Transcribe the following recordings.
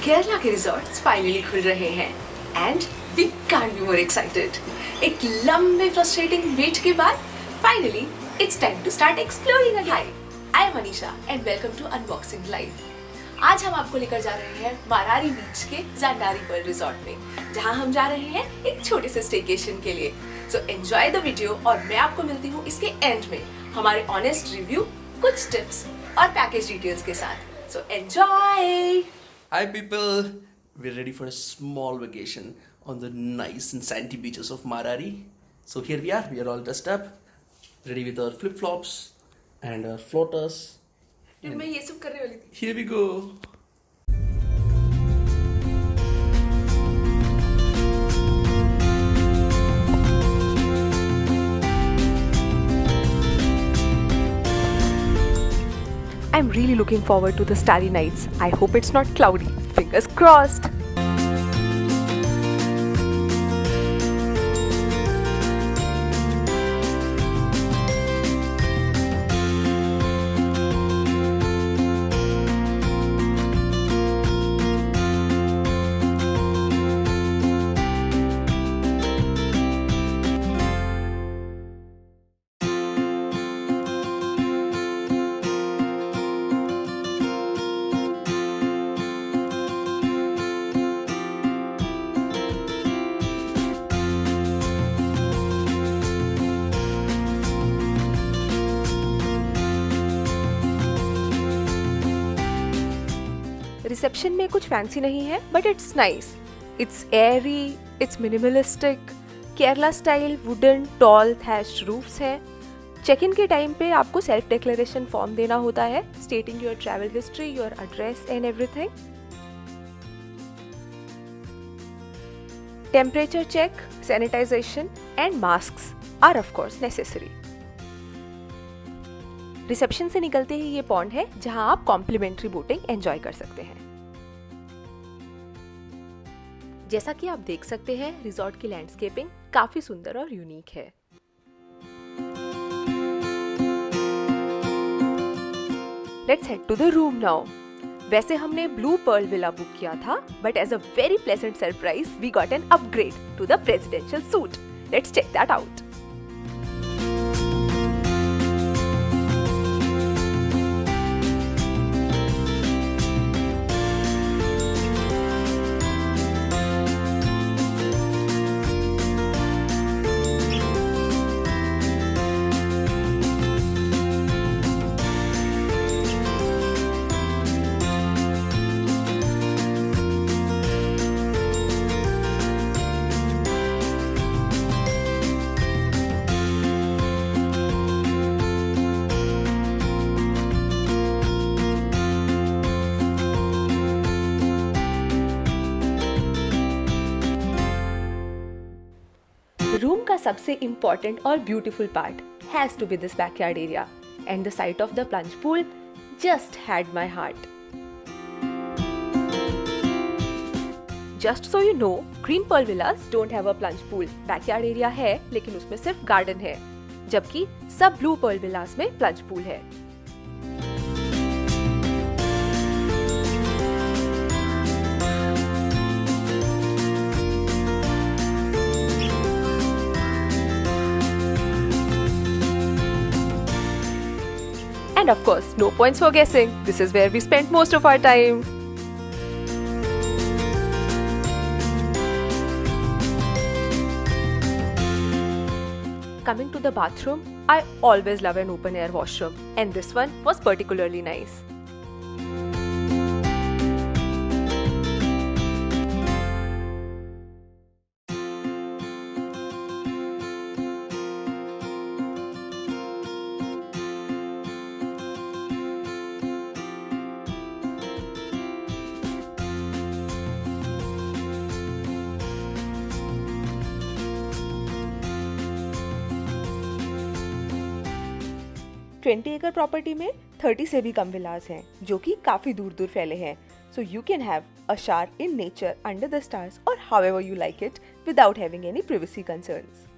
केरला के resorts finally खुल रहे हैं and we can't be more excited. एक लंबे फ्रस्ट्रेटिंग वेट के बाद finally it's time to start exploring again. I am Anisha and welcome to unboxing live. आज हम आपको लेकर जा रहे हैं मारारी बीच के जांडारी पर्ल रिजॉर्ट में, जहां हम जा रहे हैं एक छोटे से स्टेकेशन के लिए। सो एंजॉय द वीडियो और मैं आपको मिलती हूँ इसके एंड में हमारे ऑनेस्ट रिव्यू, कुछ टिप्स और पैकेज डिटेल्स के साथ। So enjoy. Hi people, we're ready for a small vacation on the nice and sandy beaches of Marari. So here we are all dressed up, ready with our flip-flops and our floaters. मैं ये सब करने वाली थी। Here we go. I'm really looking forward to the starry nights. I hope it's not cloudy. Fingers crossed. Reception में कुछ fancy नहीं है, but it's nice. It's airy, it's minimalistic, Kerala style wooden tall thatched roofs है। Check in के time पे आपको self declaration form देना होता है, stating your travel history, your address and everything. Temperature check, sanitization and masks are of course necessary. Reception से निकलते ही ये पॉन्ड है जहां आप कॉम्प्लीमेंट्री बोटिंग एंजॉय कर सकते हैं। जैसा कि आप देख सकते हैं, रिजॉर्ट की लैंडस्केपिंग काफी सुंदर और यूनिक है। Let's head to the room now. वैसे हमने ब्लू पर्ल विला बुक किया था, but as a very pleasant surprise we got an upgrade to the presidential suite. Let's check that out. Room का सबसे इम्पोर्टेंट और beautiful part has to be this backyard area and the sight of the plunge pool just had my heart. Just so you know, green pearl villas don't have a plunge pool. Backyard area है लेकिन उसमें सिर्फ garden है, जबकि सब blue pearl विलास में plunge pool है। And of course, no points for guessing. This is where we spent most of our time. Coming to the bathroom, I always love an open air washroom, and this one was particularly nice. Twenty एकड़ property में 30 से भी कम विलास हैं, जो कि काफी दूर दूर फैले हैं। So you can have a shower in nature under the stars और however you like it without having any privacy concerns.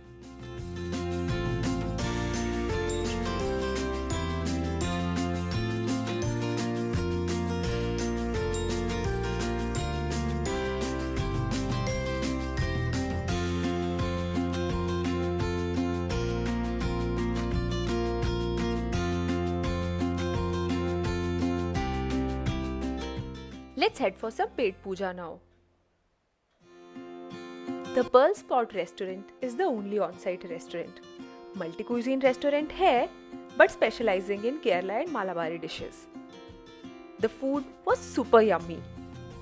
Let's head for some paid puja now. The Pearl Spot restaurant is the only on-site restaurant. Multi-cuisine restaurant है, but specializing in Kerala and Malabari dishes. The food was super yummy.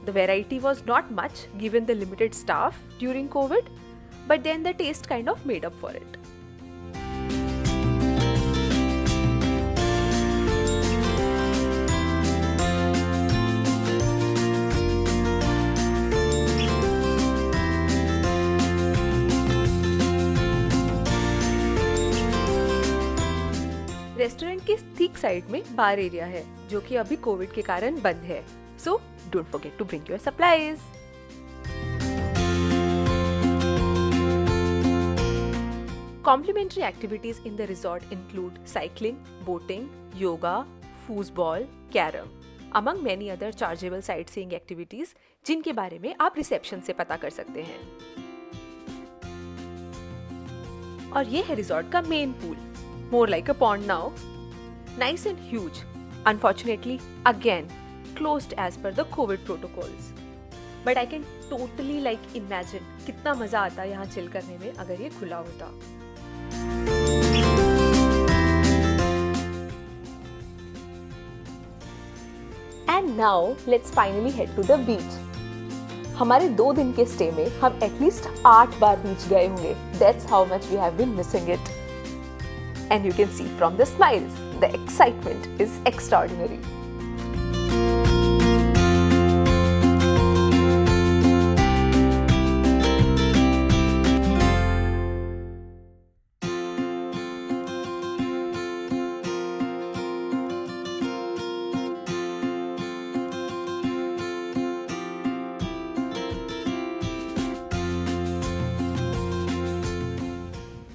The variety was not much given the limited staff during COVID, but then the taste kind of made up for it. Restaurant के ठीक side में बार area है जो कि अभी Covid के कारण बंद है. So don't forget to bring your supplies. Complimentary activities in the resort include cycling, boating, yoga, foosball, carom, among many other chargeable sightseeing activities जिनके बारे में आप रिसेप्शन से पता कर सकते हैं. और ये है रिजॉर्ट का main pool. More like a pond now. Nice and huge. Unfortunately, again, closed as per the COVID protocols. But I can totally imagine कितना मजा आता यहाँ चिल करने में अगर ये खुला होता. And now let's finally head to the beach. हमारे 2 दिन के स्टे में हम एटलीस्ट 8 बार बीच गए होंगे. That's how much we have been missing it. And you can see from the smiles, the excitement is extraordinary.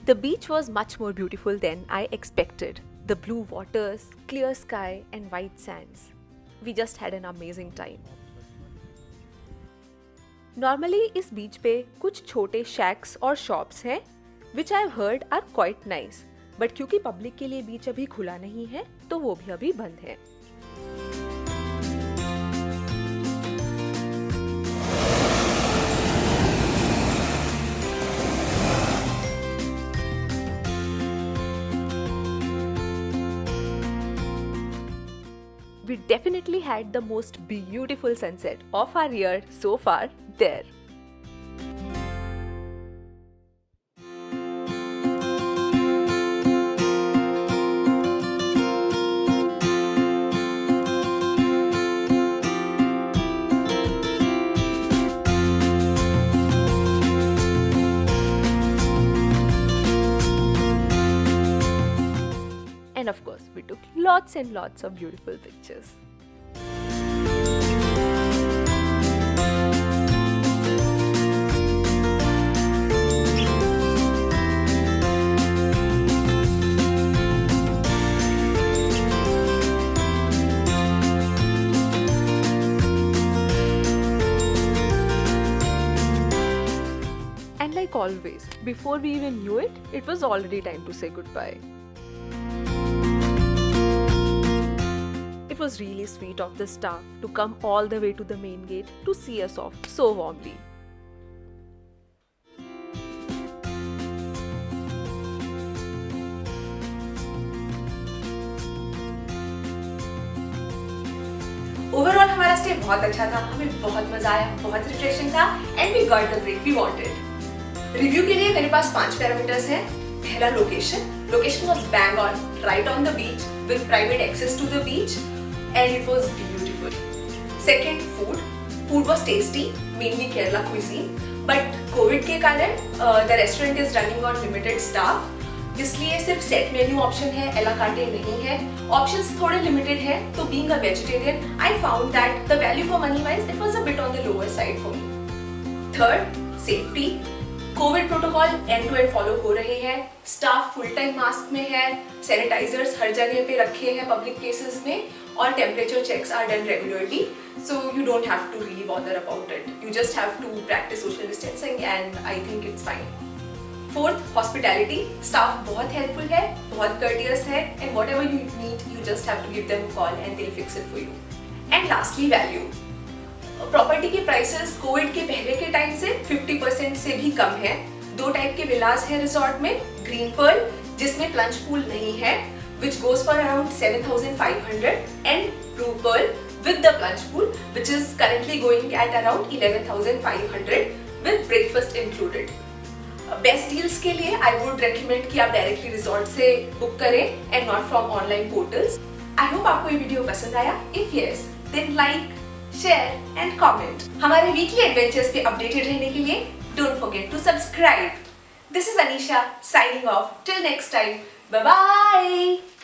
The beach was much more beautiful than I expected. The blue waters, clear sky and white sands. We just had an amazing time. Normally इस बीच पे कुछ छोटे shacks और shops हैं, which I've heard are quite nice. But क्योंकि public के लिए बीच अभी खुला नहीं है, तो वो भी अभी बंद है. We definitely had the most beautiful sunset of our year so far there. And of course, we took lots and lots of beautiful pictures. And like always, before we even knew it, it was already time to say goodbye. It was really sweet of the staff to come all the way to the main gate to see us off so warmly. Overall हमारा stay बहुत अच्छा था. हमें बहुत मजा आया, बहुत refreshing था and we got the break we wanted. Review के लिए मेरे पास 5 पैरामीटर्स हैं. पहला location was bang on, right on the beach with private access to the beach and it was beautiful. Second, food was tasty, mainly Kerala cuisine, but COVID के कारण the restaurant is running on limited staff, इसलिए सिर्फ set menu option है, एला कार्टे नहीं है. Options थोड़े लिमिटेड है, तो being a vegetarian I found that the value for money wise it was a bit on the lower side for me. Third, safety. Covid protocol end to end follow हो रहे हैं. Staff full time mask में है, sanitisers हर जगह पे रखे हैं public places में, और temperature checks are done regularly, so you don't have to really bother about it. You just have to practice social distancing and I think it's fine. Fourth, hospitality. Staff बहुत helpful है, बहुत courteous है, and whatever you need you just have to give them a call and they will fix it for you. And lastly, value. Property के prices Covid के पहले के time से 50% से भी कम है। 2 टाइप के विलास है रिजॉर्ट में, ग्रीन पर्ल जिसमें प्लंज पूल नहीं है which goes for around 7,500 and blue pearl with the plunge pool which is currently going at around 11,500 with breakfast included. Best deals के लिए आई वुड रेकमेंड कि आप डायरेक्टली रिजॉर्ट से book करें and not from online portals. I hope आपको ये video पसंद आया। If yes then like, share and comment. हमारे वीकली एडवेंचर्स पे अपडेटेड रहने के लिए don't forget to subscribe. This is Anisha signing off till next time. Bye bye.